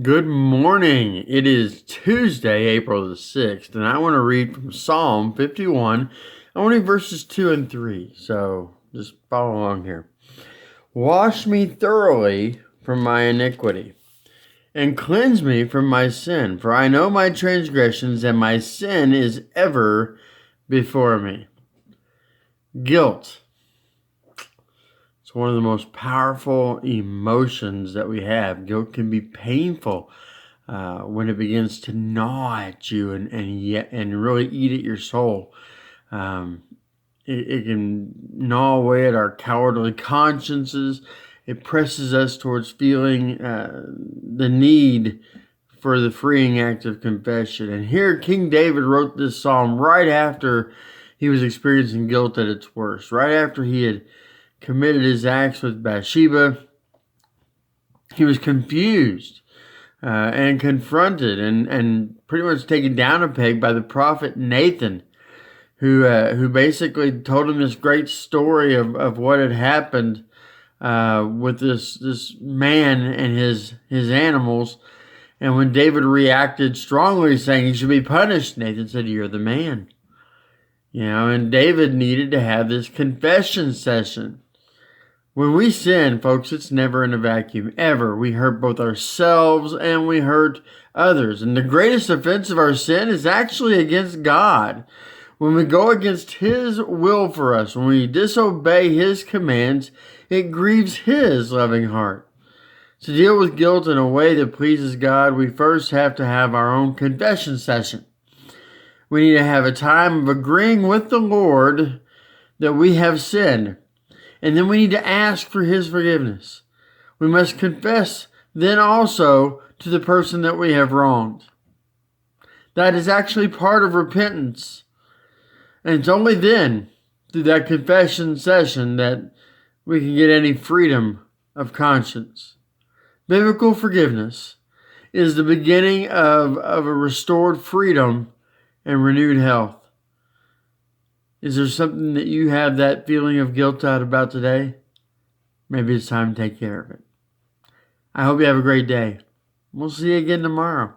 Good morning. It is Tuesday, April the 6th, and I want to read from Psalm 51. I want to read verses 2 and 3, so just follow along here. Wash me thoroughly from my iniquity, and cleanse me from my sin, for I know my transgressions, and my sin is ever before me. Guilt. It's one of the most powerful emotions that we have. Guilt can be painful when it begins to gnaw at you and really eat at your soul. It can gnaw away at our cowardly consciences. It presses us towards feeling the need for the freeing act of confession. And here King David wrote this psalm right after he was experiencing guilt at its worst, right after he had committed his acts with Bathsheba. He was confused and confronted and pretty much taken down a peg by the prophet Nathan, who basically told him this great story of what had happened with this man and his animals. And when David reacted strongly, saying he should be punished, Nathan said, "You're the man." And David needed to have this confession session. When we sin, folks, it's never in a vacuum, ever. We hurt both ourselves and we hurt others. And the greatest offense of our sin is actually against God. When we go against His will for us, when we disobey His commands, it grieves His loving heart. To deal with guilt in a way that pleases God, we first have to have our own confession session. We need to have a time of agreeing with the Lord that we have sinned. And then we need to ask for His forgiveness. We must confess then also to the person that we have wronged. That is actually part of repentance. And it's only then, through that confession session, that we can get any freedom of conscience. Biblical forgiveness is the beginning of a restored freedom and renewed health. Is there something that you have that feeling of guilt out about today? Maybe it's time to take care of it. I hope you have a great day. We'll see you again tomorrow.